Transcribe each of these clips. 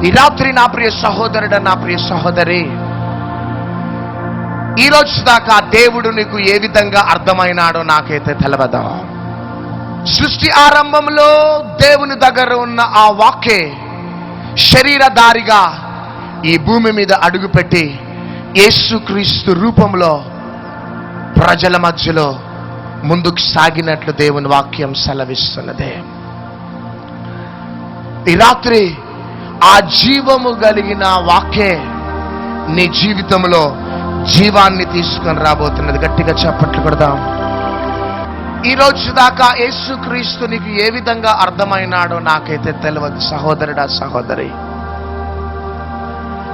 ఈ రాత్రి నా ప్రియ సహోదరుడు, నా ప్రియ సహోదరి, ఈరోజు దాకా దేవుడు నీకు ఏ విధంగా అర్థమైనాడో నాకైతే తెలియదు. సృష్టి ఆరంభంలో దేవుని దగ్గర ఉన్న ఆ వాక్యే శరీరధారిగా ఈ భూమి మీద అడుగుపెట్టి యేసుక్రీస్తు రూపంలో ప్రజల మధ్యలో ముందుకు సాగినట్లు దేవుని వాక్యం సెలవిస్తున్నది. ఈ రాత్రి ఆ జీవము కలిగిన వాక్యే నీ జీవితంలో జీవాన్ని తీసుకొని రాబోతున్నది. గట్టిగా చప్పట్లు కొడదాం. ఈ రోజు దాకా యేసుక్రీస్తు నీకు ఏ విధంగా అర్థమైనాడో నాకైతే తెలియదు సహోదరుడా, సహోదరి.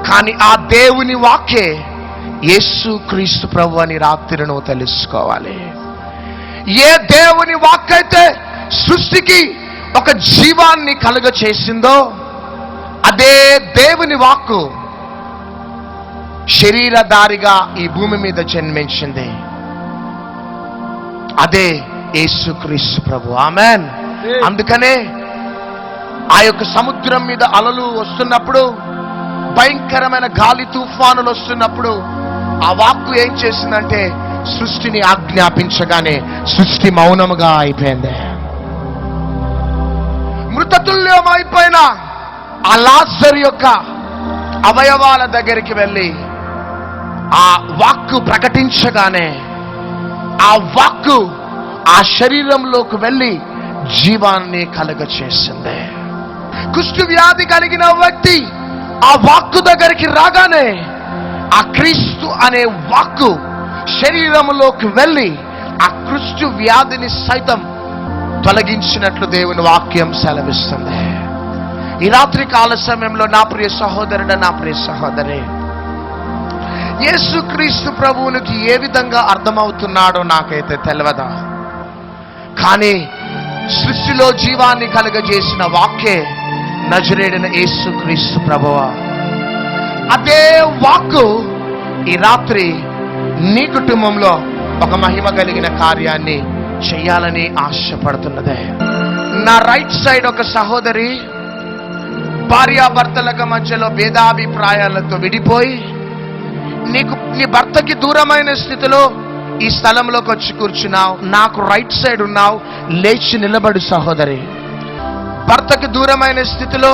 కానీ ఆ దేవుని వాక్యే యేసుక్రీస్తు ప్రభు అని రాత్రి నువ్వు తెలుసుకోవాలి. ఏ దేవుని వాక్కైతే సృష్టికి ఒక జీవాన్ని కలుగ చేసిందో అదే దేవుని వాక్కు శరీరధారిగా ఈ భూమి మీద జన్మించింది. అదే యేసుక్రీస్తు ప్రభు. ఆమేన్. అందుకనే ఆ యొక్క సముద్రం మీద అలలు వస్తున్నప్పుడు, భయంకరమైన గాలి తుఫానులు వస్తున్నప్పుడు ఆ వాక్కు ఏం చేసిందంటే సృష్టిని ఆజ్ఞాపించగానే సృష్టి మౌనముగా అయిపోయింది. మృతతుల్యం అయిపోయిన ఆ లాజరు యొక్క అవయవాల దగ్గరికి వెళ్ళి ఆ వాక్కు ప్రకటించగానే ఆ వాక్కు ఆ శరీరంలోకి వెళ్ళి జీవాన్ని కలుగచేసింది. కుష్టు వ్యాధి కలిగిన వ్యక్తి ఆ వాక్కు దగ్గరికి రాగానే ఆ క్రీస్తు అనే వాక్కు శరీరంలోకి వెళ్ళి ఆ కుష్టు వ్యాధిని సైతం తొలగించినట్లు దేవుని వాక్యం సెలవిస్తుంది. ఈ రాత్రి కాల సమయంలో నా ప్రియ సహోదరుడు, నా ప్రియ సహోదరి, యేసుక్రీస్తు ప్రభువునికి ఏ విధంగా అర్థమవుతున్నాడో నాకైతే తెలియదు. కానీ సృష్టిలో జీవాన్ని కలుగజేసిన వాక్యే నజరేయుడైన యేసుక్రీస్తు ప్రభువా. అదే వాక్కు ఈ రాత్రి నీ కుటుంబంలో ఒక మహిమ కలిగిన కార్యాన్ని చేయాలని ఆశపడుతున్నదే. నా రైట్ సైడ్ ఒక సహోదరి భార్యాభర్తల మధ్యలో భేదాభిప్రాయాలతో విడిపోయి నీ భర్తకి దూరమైన స్థితిలో ఈ స్థలంలోకి వచ్చి కూర్చున్నావు. నాకు రైట్ సైడ్ ఉన్నావు, లేచి నిలబడు సహోదరి. భర్తకి దూరమైన స్థితిలో,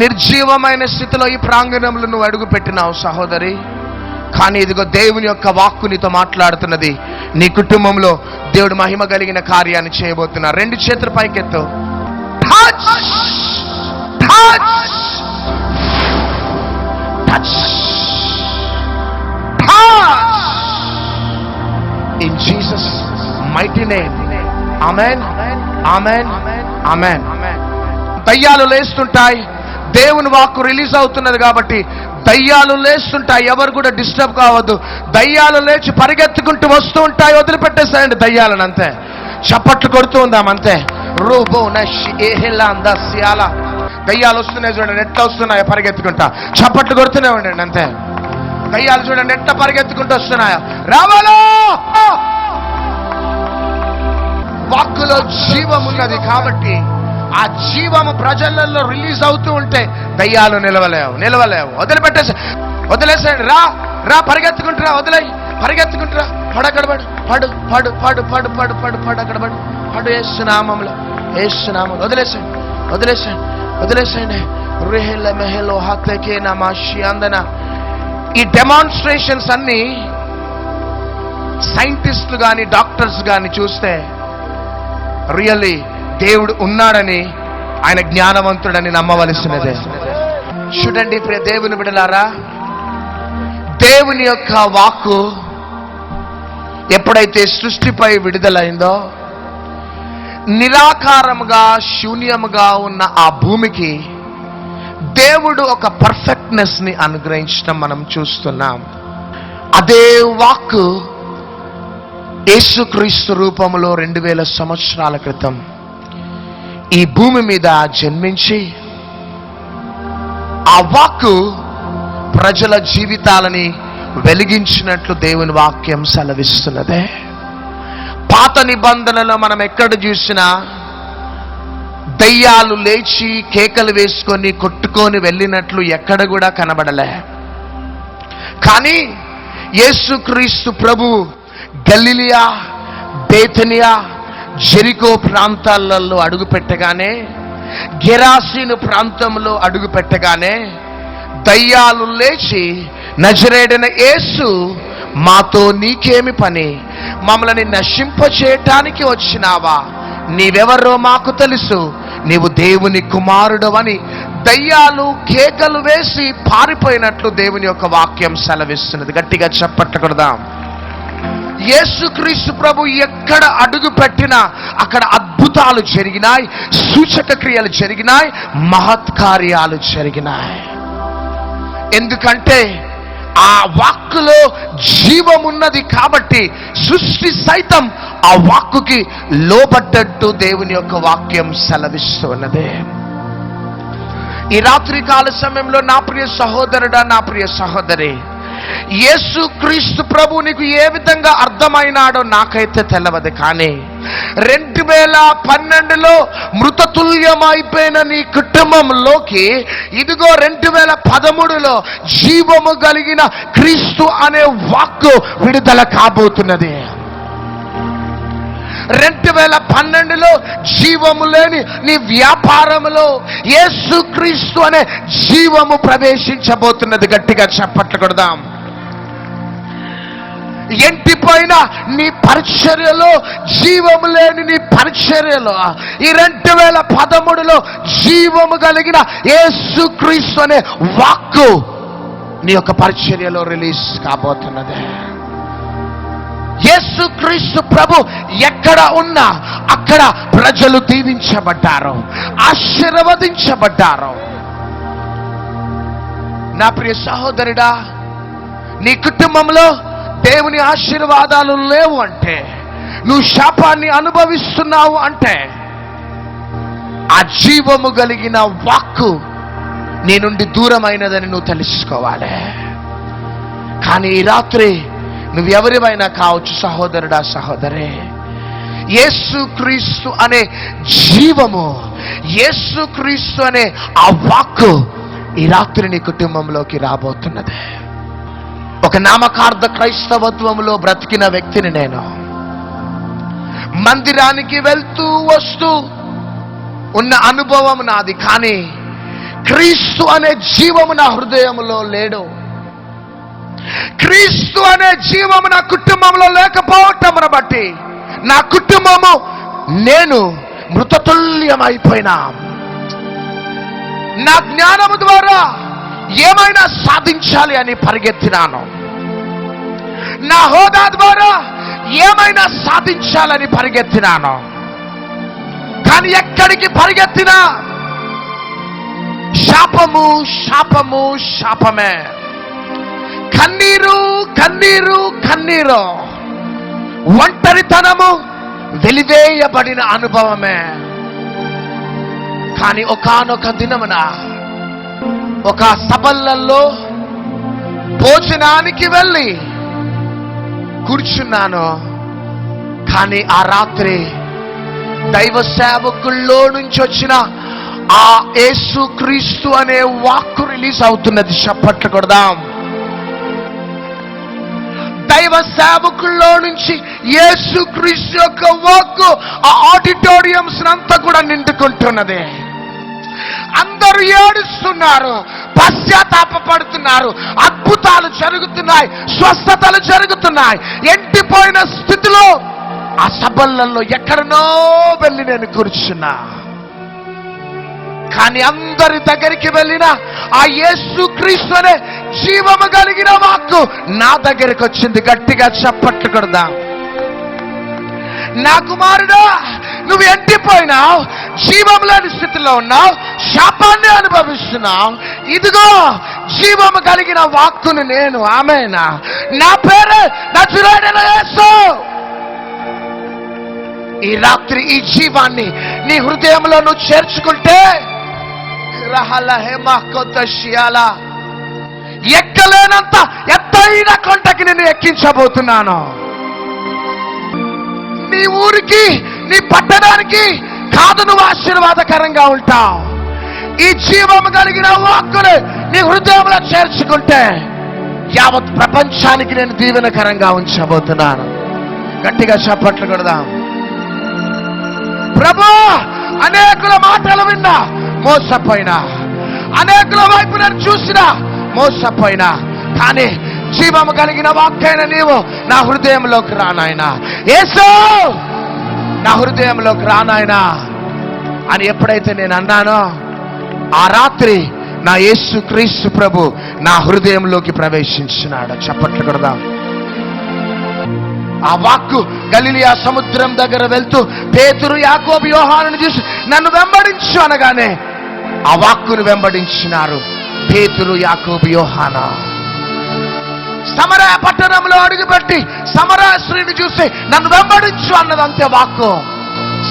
నిర్జీవమైన స్థితిలో ఈ ప్రాంగణంలో నువ్వు అడుగు పెట్టినావు సహోదరి. కానీ ఇదిగో దేవుని యొక్క వాక్కు నీతో మాట్లాడుతున్నది. నీ కుటుంబంలో దేవుడు మహిమ కలిగిన కార్యాన్ని చేయబోతున్నారు. రెండు చేతుల పైకెత్తు. In Jesus mighty name. Amen, amen, amen. దయ్యాలు లేస్తుంటాయి. దేవుని వాక్కు రిలీజ్ అవుతున్నది కాబట్టి దయ్యాలు లేస్తుంటాయి. ఎవరు కూడా డిస్టర్బ్ కావద్దు. దయ్యాలు లేచి పరిగెత్తుకుంటూ వస్తూ ఉంటాయి. వదిలిపెట్టేస్తాయండి దయ్యాలను, అంతే. చప్పట్లు కొడుతూ ఉందాం, అంతే. దయ్యాలు వస్తున్నాయి చూడండి, ఎట్లా వస్తున్నాయో పరిగెత్తుకుంటా. చప్పట్లు కొడుతూనే ఉండండి, అంతే. దయ్యాలు చూడండి ఎట్లా పరిగెత్తుకుంటూ వస్తున్నాయా. రావాలో వాక్కులో జీవం ఉన్నది కాబట్టి ఆ జీవము ప్రజలలో రిలీజ్ అవుతూ ఉంటే దయ్యాలు నిలవలేవు. వదిలేసేయండి. రా పరిగెత్తుకుంటురా, పరిగెత్తుకుంటురా. పడకడబడు, పడు పడు పడు పడు పడు పడు పడకడబడు, పడు. యేసునామములో, యేసునామములో వదిలేసేయండి. రేహెల మెహెలో హతకే నమాషి అందన. ఈ డెమాన్స్ట్రేషన్స్ అన్ని సైంటిస్టులు కానీ డాక్టర్స్ కానీ చూస్తే రియల్లీ దేవుడు ఉన్నాడని, ఆయన జ్ఞానవంతుడని నమ్మవలసినదే. చూడండి ప్రియ దేవుని బిడ్డలారా, దేవుని యొక్క వాక్కు ఎప్పుడైతే సృష్టిపై విడుదలైందో, నిరాకారముగా శూన్యముగా ఉన్న ఆ భూమికి దేవుడు ఒక పర్ఫెక్ట్నెస్ ని అనుగ్రహించడం మనం చూస్తున్నాం. అదే వాక్కు యేసుక్రీస్తు రూపంలో 2000 సంవత్సరాల క్రితం ఈ భూమి మీద జన్మించి ఆ వాక్కు ప్రజల జీవితాలని వెలిగించినట్లు దేవుని వాక్యం సెలవిస్తున్నదే. పాత నిబంధనలో మనం ఎక్కడ చూసినా దయ్యాలు లేచి కేకలు వేసుకొని కొట్టుకొని వెళ్ళినట్లు ఎక్కడ కూడా కనబడలే. కానీ యేసుక్రీస్తు ప్రభు గలిలియా, బేతనియా, జెరికో ప్రాంతాలలో అడుగు పెట్టగానే, గెరాసీను ప్రాంతంలో అడుగు పెట్టగానే దయ్యాలు లేచి, నజరేయుడైన యేసు, మాతో నీకేమి పని? మమ్మల్ని నశింపచేయటానికి వచ్చినావా? నీవెవరో మాకు తెలుసు, నీవు దేవుని కుమారుడవని దయ్యాలు కేకలు వేసి పారిపోయినట్లు దేవుని యొక్క వాక్యం సెలవిస్తున్నది. గట్టిగా చప్పట్లు కొడదాం. యేసుక్రీస్తు ప్రభు ఎక్కడ అడుగు పెట్టినా అక్కడ అద్భుతాలు జరిగినాయి, సూచక క్రియలు జరిగినాయి, మహత్కార్యాలు జరిగినాయి. ఎందుకంటే ఆ వాక్కులో జీవమున్నది కాబట్టి సృష్టి సైతం ఆ వాక్కుకి లోబడ్డట్టు దేవుని యొక్క వాక్యం సెలవిస్తున్నదే. ఈ రాత్రి కాల సమయంలో నా ప్రియ సహోదరుడా, నా ప్రియ సహోదరి, యేసుక్రీస్తు ప్రభు నీకు ఏ విధంగా అర్థమైనాడో నాకైతే తెలియదు. కానీ 2012లో మృతతుల్యమైపోయిన నీ కుటుంబంలోకి ఇదిగో 2013లో జీవము కలిగిన క్రీస్తు అనే వాక్కు విడుదల కాబోతున్నది. 2012లో జీవము లేని నీ వ్యాపారంలో యేసుక్రీస్తు అనే జీవము ప్రవేశించబోతున్నది. గట్టిగా చప్పట్లు కొడదాం. ఎంటిపోయిన నీ పరిచర్యలో, జీవము లేని నీ పరిచర్యలో ఈ 2013లో జీవము కలిగిన యేసుక్రీస్తు అనే వాక్కు నీ యొక్క పరిచర్యలో రిలీజ్ కాబోతున్నది. యేసుక్రీస్తు ప్రభు ఎక్కడ ఉన్నా అక్కడ ప్రజలు దీవించబడ్డారు, ఆశీర్వదించబడ్డారు. నా ప్రియ సహోదరుడా, నీ కుటుంబంలో దేవుని ఆశీర్వాదాలు లేవు అంటే, నువ్వు శాపాన్ని అనుభవిస్తున్నావు అంటే, ఆ జీవము కలిగిన వాక్కు నీ నుండి దూరమైనదని నువ్వు తెలుసుకోవాలి. కానీ ఈ రాత్రి నువ్వు ఎవరివైనా కావచ్చు సహోదరుడా, సహోదరే, యేసుక్రీస్తు అనే జీవము, యేసుక్రీస్తు అనే ఆ వాక్కు ఈ రాత్రి నీ కుటుంబంలోకి రాబోతున్నది. ఒక నామకార్థ క్రైస్తవత్వంలో బ్రతికిన వ్యక్తిని నేను. మందిరానికి వెళ్తూ వస్తూ ఉన్న అనుభవం నాది. కానీ క్రీస్తు అనే జీవము నా హృదయంలో లేడు. క్రీస్తు అనే జీవము నా కుటుంబంలో లేకపోవటమును బట్టి నా కుటుంబము, నేను మృతతుల్యమైపోయినా. నా జ్ఞానము ద్వారా ఏమైనా సాధించాలి అని పరిగెత్తినాను. నా హోదా ద్వారా ఏమైనా సాధించాలని పరిగెత్తినాను. కానీ ఎక్కడికి పరిగెత్తినా శాపము, శాపము, శాపమే. కన్నీరు, కన్నీరు, కన్నీరు. ఒంటరితనము, వెలివేయబడిన అనుభవమే. కానీ ఒకానొక దినమున ఒక సభలలో భోజనానికి వెళ్ళి కూర్చున్నాను. కానీ ఆ రాత్రి దైవ సేవకుల్లో నుంచి వచ్చిన ఆ యేసుక్రీస్తు అనే వాక్కు రిలీజ్ అవుతున్నది. చప్పట్లు కొడదాం. దైవ సేవకుల్లో నుంచి యేసుక్రీస్తు యొక్క వాక్కు ఆ ఆడిటోరియంస్ అంతా కూడా నిండుకుంటున్నది. అందరూ ఏడుస్తున్నారు, పశ్చాత్తాపపడుతున్నారు, అద్భుతాలు జరుగుతున్నాయి, స్వస్థతలు జరుగుతున్నాయి. ఎండిపోయిన స్థితిలో ఆ సభలలో ఎక్కడనో వెళ్ళి నేను కూర్చున్నా. కానీ అందరి దగ్గరికి వెళ్ళిన ఆ యేసుక్రీస్తు అనే జీవము కలిగిన వాక్కు నా దగ్గరికి వచ్చింది. గట్టిగా చప్పట్లు కొడదాం. నా కుమారుడా, నువ్వు ఎండిపోయినావు, జీవం లేని స్థితిలో ఉన్నావు, శాపాన్ని అనుభవిస్తున్నావు. ఇదిగో జీవము కలిగిన వాక్కును నేను. ఆమేనా. నా పేరే నజరేయుడైన యేసు. ఈ రాత్రి ఈ జీవాన్ని నీ హృదయంలో నువ్వు చేర్చుకుంటే ఎక్కలేనంత ఎత్తైన కొండకి నేను ఎక్కించబోతున్నాను. నీ ఊరికి, నీ పట్టణానికి కాదు, నువ్వు ఆశీర్వాదకరంగా ఉంటావు. ఈ జీవము కలిగిన వాక్కుని నీ హృదయంలో చేర్చుకుంటే యావత్ ప్రపంచానికి నేను దీవెనకరంగా ఉంచబోతున్నాను. గట్టిగా చప్పట్లు కొడదాం. ప్రభు, అనేకుల మాటలు విన్నా మోసపోయినా, అనేకుల వైపు నేను చూసినా మోసపోయినా, కానీ జీవము కలిగిన వాక్కైన నీవు నా హృదయంలోకి రానాయనా, యేసు నా హృదయంలోకి రానాయనా అని ఎప్పుడైతే నేను అన్నానో, ఆ రాత్రి నా యేసు క్రీస్తు ప్రభు నా హృదయంలోకి ప్రవేశించినాడు. చప్పట్లు కొడదాం. ఆ వాక్కు గలిలయ సముద్రం దగ్గర వెళ్తూ పేతురు, యాకోబు, యోహానుని చూసి నన్ను వెంబడించు అనగానే ఆ వాక్కును వెంబడించినారు పేతురు, యాకోబు, యోహాను. సమరయ పట్టణంలో అడుగుపెట్టి సమరయ స్త్రీని చూసి నన్ను వెంబడించు అన్నదంతే వాక్కు.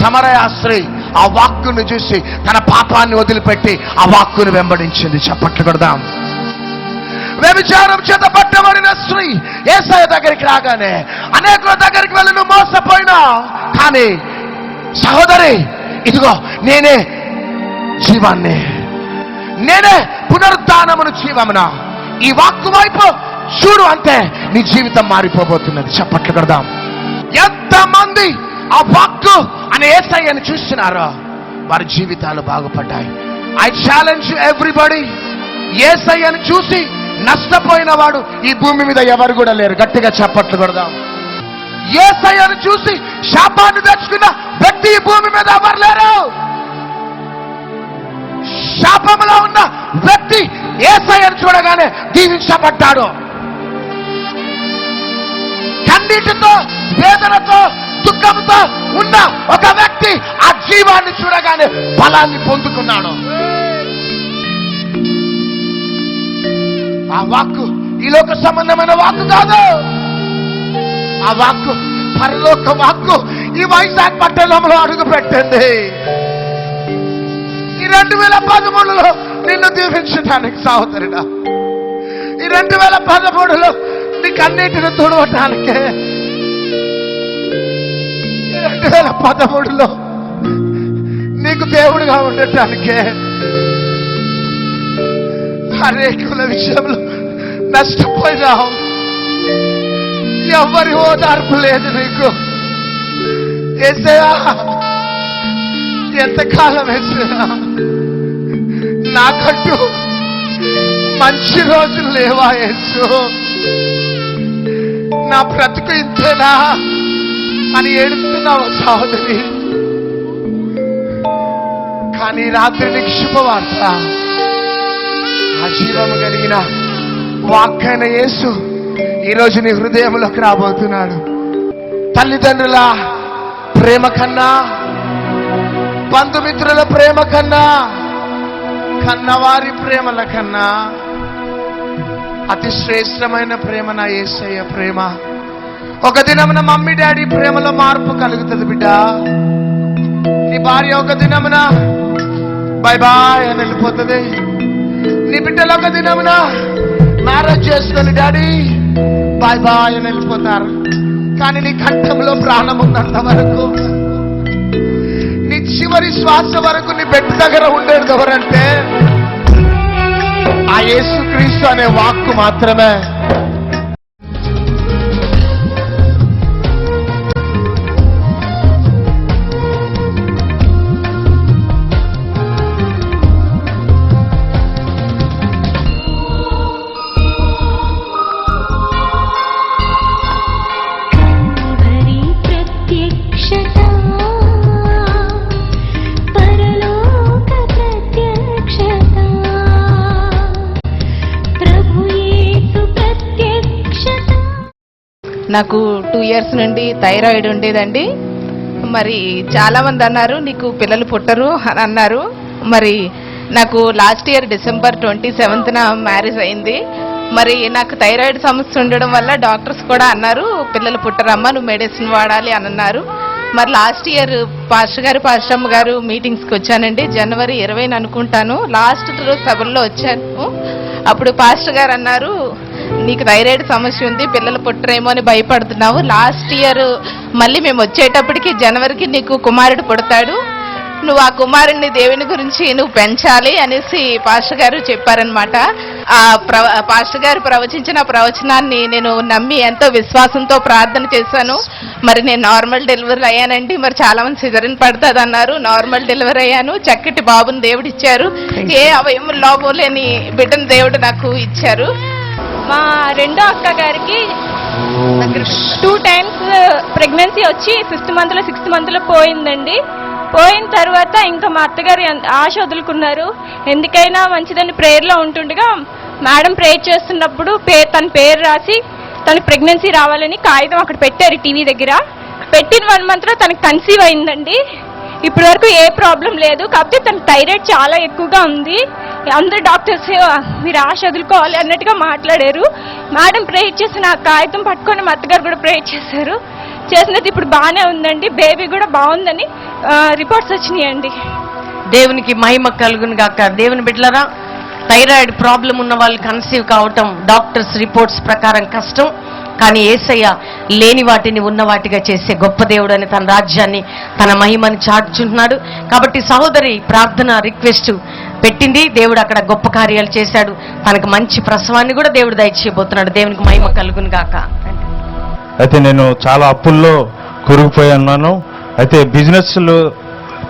సమరయ స్త్రీ ఆ వాక్కును చూసి తన పాపాన్ని వదిలిపెట్టి ఆ వాక్కును వెంబడించింది. చప్పట్లు కొడదాం. వ్యభిచారం చేత పట్టబడిన స్త్రీ యేసయ్య దగ్గరికి రాగానే, అనేకుల దగ్గరికి వెళ్ళి నువ్వు మోసపోయినా, కానీ సహోదరి, ఇదిగో నేనే జీవాన్ని, నేనే పునరుద్ధానమును, జీవమున, ఈ వాక్కు వైపు చూడు అంటే నీ జీవితం మారిపోబోతున్నది. చప్పట్లు కొడదాం. ఎంతమంది ఆ వాక్కు అనే యేసయ్యను చూస్తున్నారో వారి జీవితాలు బాగుపడ్డాయి. ఐ ఛాలెంజ్ ఎవ్రీబడి, యేసయ్యను చూసి నష్టపోయిన వాడు ఈ భూమి మీద ఎవరు కూడా లేరు. గట్టిగా చప్పట్లు కొడదాం. యేసయ్యను చూసి శాపాన్ని తెచ్చుకున్న వ్యక్తి ఈ భూమి మీద ఎవరు లేరు. శాపంలో ఉన్న వ్యక్తి యేసయ్యను చూడగానే దీవించబడ్డాడు. కన్నీటితో, వేదనతో, దుఃఖంతో ఉన్న ఒక వ్యక్తి ఆ జీవాన్ని చూడగానే బలాన్ని పొందుకున్నాడు. ఆ వాక్కు ఈ లోక సంబంధమైన వాక్కు కాదు. ఆ వాక్కు పరలోక వాక్కు ఈ వైజాగ్ పట్టణంలో అడుగు పెట్టింది. ఈ 2013లో నిన్ను దీవించడానికి సహోదరుడా, ఈ 2013లో నీ కన్నీటిని తుడవటానికే, 2013లో నీకు దేవుడిగా ఉండటానికే. అనేకుల విషయంలో నష్టపోయినావు, ఎవరి ఓదార్పు లేదు నీకు. యేసయ్యా, ఎంతకాలం యేసయ్యా నాకంటూ మంచి రోజులు లేవా యేసు, నా బ్రతుకు ఇంతేనా అని ఏడుస్తున్నావు సహోదరి. కానీ రాత్రి నీకు శుభవార్త, ఆ జీవము కలిగిన వాక్కైన యేసు ఈరోజు నీ హృదయంలోకి రాబోతున్నాడు. తల్లిదండ్రుల ప్రేమ కన్నా, బంధుమిత్రుల ప్రేమ కన్నా, కన్నవారి ప్రేమల కన్నా అతి శ్రేష్టమైన ప్రేమ నా యేసయ్య ప్రేమ. ఒక దినమున మమ్మీ డాడీ ప్రేమలో మార్పు కలుగుతుంది బిడ్డ. నీ భార్య ఒక దినమున బాయ్ బాయ్ అని వెళ్ళిపోతుంది. నీ బిడ్డలు ఒక దినమున మ్యారేజ్ చేసుకొని డాడీ బాయ్ బాయ్ అని వెళ్ళిపోతారు. కానీ నీ కంఠంలో ప్రాణం ఉన్నంత వరకు, నీ చివరి శ్వాస వరకు నీ బెడ్ దగ్గర ఉండేది ఎవరంటే ఆ యేసుక్రీస్తు అనే వాక్కు మాత్రమే. నాకు 2 years నుండి థైరాయిడ్ ఉండేదండి. మరి చాలామంది అన్నారు నీకు పిల్లలు పుట్టరు అని అన్నారు. మరి నాకు లాస్ట్ ఇయర్ December 27న మ్యారేజ్ అయింది. మరి నాకు థైరాయిడ్ సమస్య ఉండడం వల్ల డాక్టర్స్ కూడా అన్నారు పిల్లలు పుట్టరమ్మా, నువ్వు మెడిసిన్ వాడాలి అని అన్నారు. మరి లాస్ట్ ఇయర్ పాస్టమ్మ గారు మీటింగ్స్కి వచ్చానండి. January 20 అనుకుంటాను, లాస్ట్ రోజు సభల్లో వచ్చాను. అప్పుడు పాస్టర్ గారు అన్నారు నీకు థైరాయిడ్ సమస్య ఉంది, పిల్లలు పుట్టరేమో అని భయపడుతున్నావు. లాస్ట్ ఇయర్ మళ్ళీ మేము వచ్చేటప్పటికి జనవరికి నీకు కుమారుడు పుడతాడు, నువ్వు ఆ కుమారుణ్ణి దేవుని గురించి నువ్వు పెంచాలి అనేసి పాస్టర్ గారు చెప్పారనమాట. పాస్టర్ గారు ప్రవచించిన ప్రవచనాన్ని నేను నమ్మి ఎంతో విశ్వాసంతో ప్రార్థన చేశాను. మరి నేను నార్మల్ డెలివరీ అయ్యానండి. మరి చాలా మంది సిజరిన్ పడుతుంది అన్నారు. నార్మల్ డెలివరీ అయ్యాను. చక్కటి బాబుని దేవుడు ఇచ్చారు. ఏ అవయం లోపం లేని బిడ్డను దేవుడు నాకు ఇచ్చారు. మా రెండో అక్క గారికి 2 times ప్రెగ్నెన్సీ వచ్చి 6th మంత్లో పోయిందండి. పోయిన తర్వాత ఇంకా మా అత్తగారు ఆశ వదులుకున్నారు. ఎందుకైనా మంచిదని ప్రేయర్లో ఉంటుండగా మేడం ప్రేయర్ చేస్తున్నప్పుడు తన పేరు రాసి తనకు ప్రెగ్నెన్సీ రావాలని కాగితం అక్కడ పెట్టారు టీవీ దగ్గర. పెట్టిన 1 monthలో తనకు కన్సీవ్ అయిందండి. ఇప్పటి వరకు ఏ ప్రాబ్లం లేదు. కాకపోతే తన థైరాయిడ్ చాలా ఎక్కువగా ఉంది. అందరు డాక్టర్స్ మీరు ఆశ వదులుకోవాలి అన్నట్టుగా మాట్లాడారు. మేడం ప్రేయర్ చేసిన ఆ కాగితం పట్టుకొని మా అత్తగారు కూడా ప్రేయర్ చేశారు. చేసినది ఇప్పుడు బాగానే ఉందండి. బేబీ కూడా బాగుందని రిపోర్ట్స్ వచ్చినాయండి. దేవునికి మహిమ కలుగును గాక. దేవుని బిడ్డలారా, థైరాయిడ్ ప్రాబ్లం ఉన్న వాళ్ళు కన్సీవ్ కావటం డాక్టర్స్ రిపోర్ట్స్ ప్రకారం కష్టం. కానీ యేసయ్య లేని వాటిని ఉన్న వాటిగా చేసే గొప్ప దేవుడు అని తన రాజ్యాన్ని తన మహిమని చాటుచుంటున్నాడు. కాబట్టి సహోదరి ప్రార్థన రిక్వెస్ట్ పెట్టింది. దేవుడు అక్కడ గొప్ప కార్యాలు చేశాడు. తనకు మంచి ప్రసవాన్ని కూడా దేవుడు దయచేయబోతున్నాడు. దేవునికి మహిమ కలుగును గాక. అయితే నేను చాలా అప్పుల్లో కూరుకుపోయి ఉన్నాను. అయితే బిజినెస్లు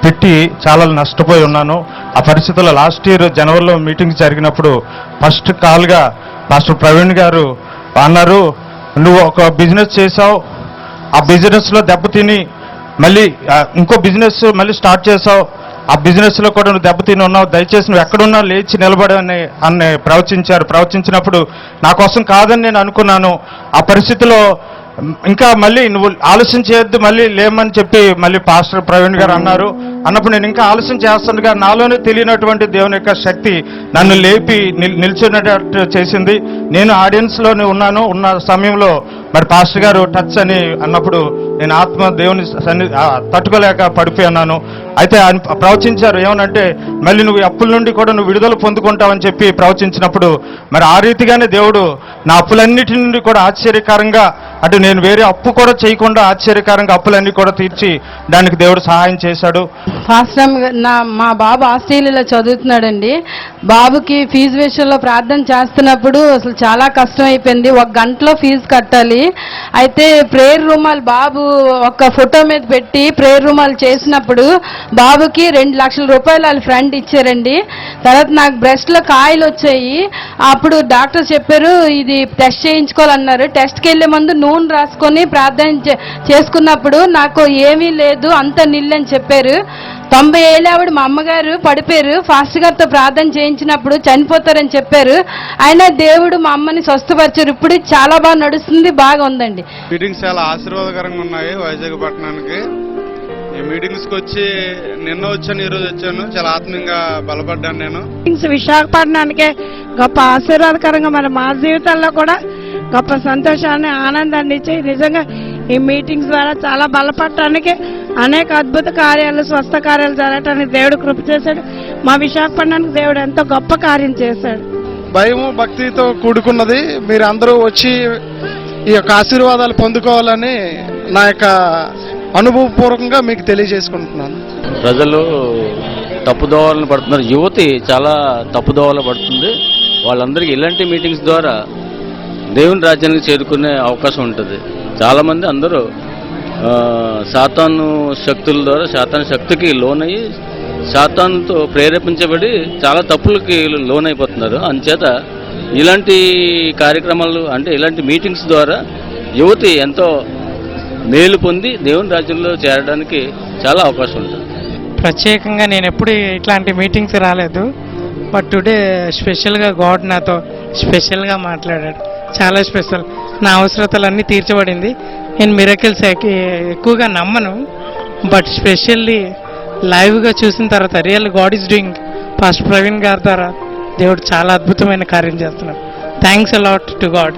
పెట్టి చాలా నష్టపోయి ఉన్నాను. ఆ పరిస్థితుల్లో లాస్ట్ ఇయర్ జనవరిలో మీటింగ్ జరిగినప్పుడు ఫస్ట్ కాల్గా మాస్టర్ ప్రవీణ్ గారు అన్నారు, నువ్వు ఒక బిజినెస్ చేసావు, ఆ బిజినెస్లో దెబ్బతిని మళ్ళీ ఇంకో బిజినెస్ మళ్ళీ స్టార్ట్ చేసావు, ఆ బిజినెస్లో కూడా నువ్వు దెబ్బతిని ఉన్నావు, దయచేసి నువ్వు ఎక్కడున్నా లేచి నిలబడి అని ప్రవచించారు. ప్రవచించినప్పుడు నా కోసం కాదని నేను అనుకున్నాను. ఆ పరిస్థితిలో ఇంకా మళ్ళీ నువ్వు ఆలస్యం చేయొద్దు, మళ్ళీ లేమని చెప్పి మళ్ళీ పాస్టర్ ప్రవీణ్ గారు అన్నారు. అన్నప్పుడు నేను ఇంకా ఆలస్యం చేస్తుండగా నాలోనే తెలియనటువంటి దేవుని యొక్క శక్తి నన్ను లేపి నిల్చున్నట్టు చేసింది. నేను ఆడియన్స్లోనే ఉన్న సమయంలో మరి పాస్టర్ గారు టచ్ అని అన్నప్పుడు నేను ఆత్మ దేవుని తట్టుకోలేక పడిపోయి ఉన్నాను. అయితే ప్రవచించారు ఏమనంటే, మళ్ళీ నువ్వు అప్పుల నుండి కూడా నువ్వు విడుదల పొందుకుంటావని చెప్పి ప్రవచించినప్పుడు మరి ఆ రీతిగానే దేవుడు నా అప్పులన్నిటి నుండి కూడా ఆశ్చర్యకరంగా, అటు నేను వేరే అప్పు కూడా చేయకుండా ఆశ్చర్యకరంగా అప్పులన్నీ కూడా తీర్చి దానికి దేవుడు సహాయం చేశాడు. ఫస్ట్ టైం మా బాబు ఆస్ట్రేలియాలో చదువుతున్నాడండి. బాబుకి ఫీజు విషయంలో ప్రార్థన చేస్తున్నప్పుడు అసలు చాలా కష్టం అయిపోయింది. 1 గంటలో ఫీజు కట్టాలి. అయితే ప్రేయర్ రూమాలు బాబు ఒక ఫోటో మీద పెట్టి ప్రేయర్ రూమాలు చేసినప్పుడు బాబుకి 2 లక్షల రూపాయలు వాళ్ళ ఫ్రెండ్ ఇచ్చారండి. తర్వాత నాకు బ్రెస్ట్లో కాయలు వచ్చాయి. అప్పుడు డాక్టర్ చెప్పారు ఇది టెస్ట్ చేయించుకోవాలన్నారు. టెస్ట్కి వెళ్ళే ముందు నూనె రాసుకొని ప్రార్థన చేసుకున్నప్పుడు నాకు ఏమీ లేదు, అంత నిల్లని చెప్పారు. 90 ఏళ్ళ ఆవిడ మా అమ్మగారు పడిపోయారు. ఫాస్ట్ గారితో ప్రార్థన చేయించినప్పుడు చనిపోతారని చెప్పారు. అయినా దేవుడు మా అమ్మని స్వస్థపరిచారు. ఇప్పుడు చాలా బాగా నడుస్తుంది, బాగా ఉందండి. మీటింగ్స్ చాలా ఆశీర్వాదకరంగా ఉన్నాయి వైజాగ్ పట్టణానికి. ఈ మీటింగ్స్కి వచ్చి నిన్న వచ్చాను, ఈరోజు వచ్చాను. చాలా ఆత్మీయంగా బలపడ్డాను నేను. విశాఖపట్నానికే గొప్ప ఆశీర్వాదకరంగా మరి మా జీవితాల్లో కూడా గొప్ప సంతోషాన్ని ఆనందాన్ని ఇచ్చి నిజంగా ఈ మీటింగ్స్ ద్వారా చాలా బలపడటానికి అనేక అద్భుత కార్యాలు స్వస్థ కార్యాలు జరగటానికి దేవుడు కృప చేశాడు. మా విశాఖపట్నానికి దేవుడు ఎంతో గొప్ప కార్యం చేశాడు. భయము భక్తితో కూడుకున్నది. మీరు అందరూ వచ్చి ఈ యొక్క ఆశీర్వాదాలు పొందుకోవాలని నా యొక్క అనుభవపూర్వకంగా మీకు తెలియజేసుకుంటున్నాను. ప్రజలు తప్పుదోవలను పడుతున్నారు. యువతి చాలా తప్పుదోవలు పడుతుంది. వాళ్ళందరికీ ఇలాంటి మీటింగ్స్ ద్వారా దేవుని రాజ్యానికి చేరుకునే అవకాశం ఉంటుంది. చాలామంది అందరూ సాతాను శక్తుల ద్వారా సాతాను శక్తికి లోనయ్యి సాతానుతో ప్రేరేపించబడి చాలా తప్పులకి లోనైపోతున్నారు. అందుచేత ఇలాంటి కార్యక్రమాలు అంటే ఇలాంటి మీటింగ్స్ ద్వారా యువతి ఎంతో మేలు పొంది దేవుని రాజ్యంలో చేరడానికి చాలా అవకాశం ఉంటుంది. ప్రత్యేకంగా నేను ఎప్పుడు ఇట్లాంటి మీటింగ్స్ రాలేదు. బట్ టుడే స్పెషల్గా గాడ్ నాతో స్పెషల్గా మాట్లాడాడు. చాలా స్పెషల్. నా అవసరతలన్నీ తీర్చబడింది. నేను మిరకిల్స్ ఎక్కువగా నమ్మను, బట్ స్పెషల్లీ లైవ్గా చూసిన తర్వాత real God is doing. Pastor Praveen గారి ద్వారా దేవుడు చాలా అద్భుతమైన కార్యం చేస్తున్నాడు. Thanks a lot to God.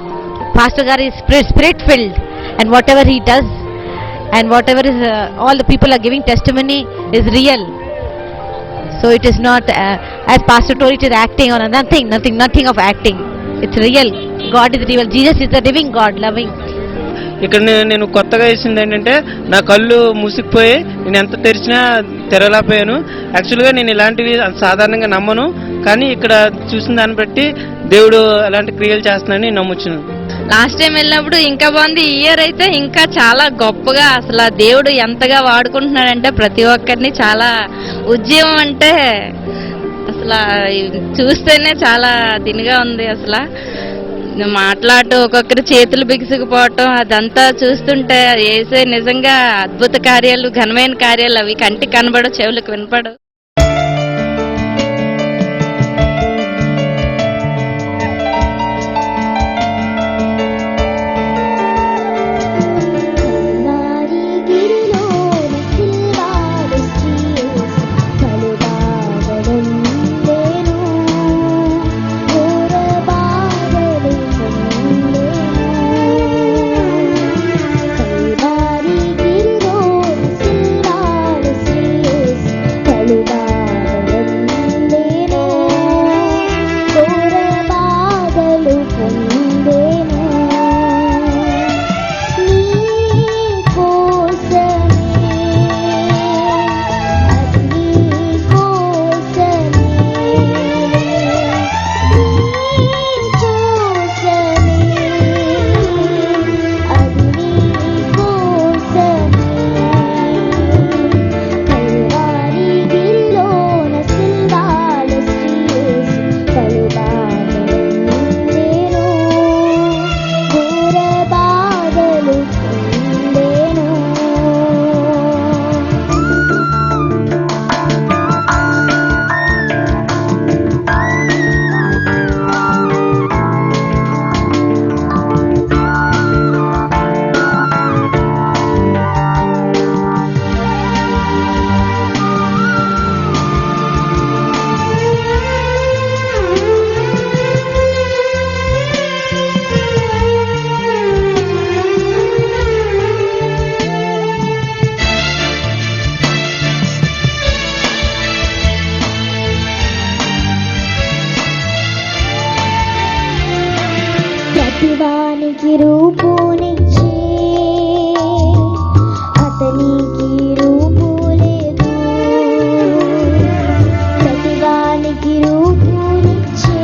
Pastor garu is spirit filled and whatever he does and whatever is all the people are giving testimony is real. So it is not as pastor told, it is acting or nothing of acting. It's real. God is real. Jesus is the living God, loving. ఇక్కడ నేను కొత్తగా వేసింది ఏంటంటే నా కళ్ళు మూసుకుపోయి నేను ఎంత తెరిచినా తెరలేకపోయాను. యాక్చువల్గా నేను ఇలాంటివి సాధారణంగా నమ్మను, కానీ ఇక్కడ చూసిన దాన్ని బట్టి దేవుడు అలాంటి క్రియలు చేస్తున్నాడని నమ్ముచును. లాస్ట్ టైం వెళ్ళినప్పుడు ఇంకా బాగుంది. ఈ ఇయర్ అయితే ఇంకా చాలా గొప్పగా అసలు ఆ దేవుడు ఎంతగా వాడుకుంటున్నాడంటే ప్రతి ఒక్కరిని చాలా ఉద్యమం అంటే అసలు చూస్తేనే చాలా దీనిగా ఉంది. అసలు మాట్లాడటం, ఒక్కొక్కరి చేతులు బిగుసుకుపోవటం, అదంతా చూస్తుంటే వేసే నిజంగా అద్భుత కార్యాలు, ఘనమైన కార్యాలు అవి కంటికి కనబడవు, చెవులకు వినపడవు. ప్రతివానికి రూపునిచ్చే అతనికి రూపు లేదు, ప్రతివానికి రూపునిచ్చే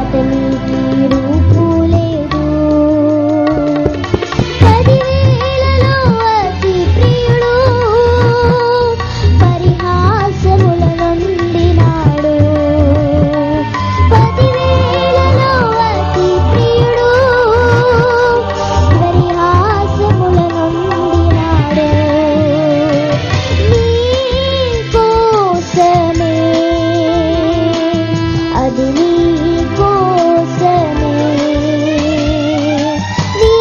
అతనికి రూపు లేదు. 10,000లో అతి ప్రియుడు పరిహాసముల నొందినాడు. 10,000లో అతి ప్రియుడు పరిహాసముల నొందినాడు. నీ కోసమే, అది నీ కోసమే, నీ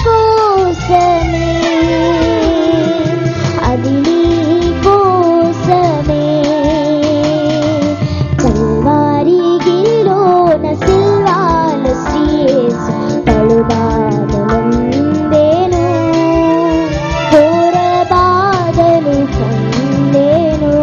కోసమే, అది నీ కోసమే. కల్వారి గిరిలోన సిల్వాలు శ్రీయేసు పలుబాధలుండెను, ఘోర బాధలు పొందెను.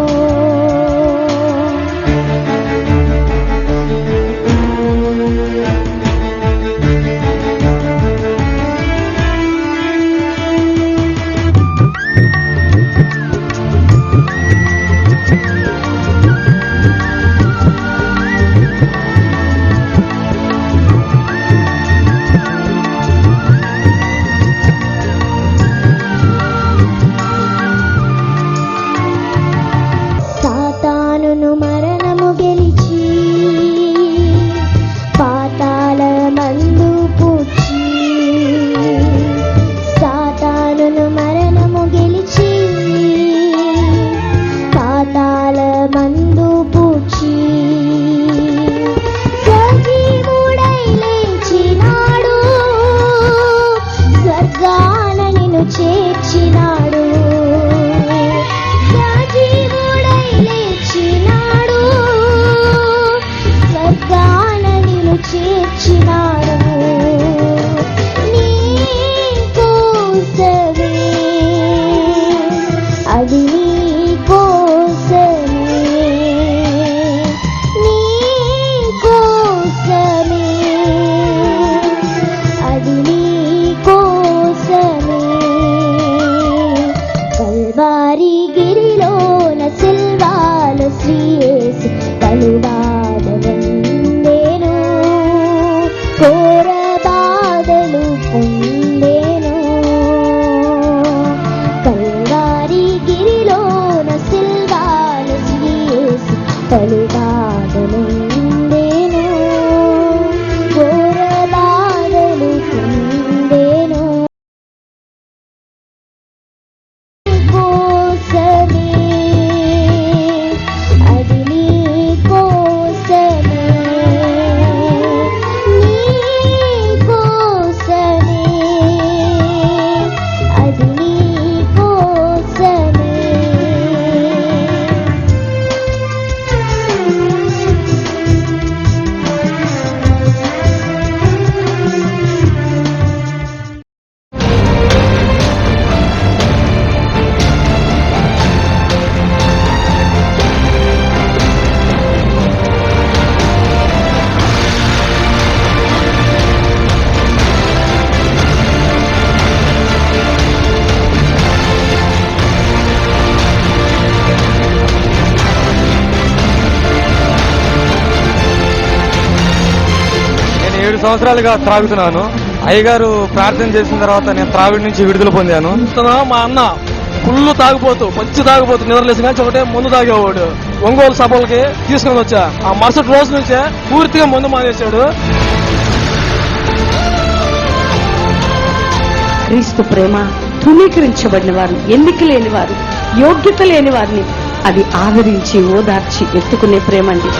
సాతానును మరణము గెలిచి పాతాళ మందు పూడ్చి, సాతానును మరణము గెలిచి పాతాళ మందు పూడ్చి, సజీవుడై లేచినాడు, స్వర్గాన నిన్ను చేర్చినాడు. సజీవుడై లేచినాడు, స్వర్గాన నిన్ను చేర్చినాడు. నీ కోసమే, అది నీ కోసమే, నీ కోసమే, అది నీ కోసమే. 7 సంవత్సరాలుగా త్రాగుతున్నాను. అయ్యగారు ప్రార్థన చేసిన తర్వాత నేను త్రాగుడి నుంచి విడుదల పొందాను. మా అన్న ఫుల్ తాగిపోతూ మంచి తాగిపోతూ నిద్రలేసి కానీ ఒకటే మందు తాగేవాడు. ఒంగోలు సభలకి తీసుకొని వచ్చా. ఆ మరుసటి రోజు నుంచే పూర్తిగా మందు మానేశాడు. క్రీస్తు ప్రేమ తృణీకరించబడిన వారు, ఎన్నిక లేని వారు, యోగ్యత లేని వారిని అది ఆదరించి ఓదార్చి ఎత్తుకునే ప్రేమ అండి.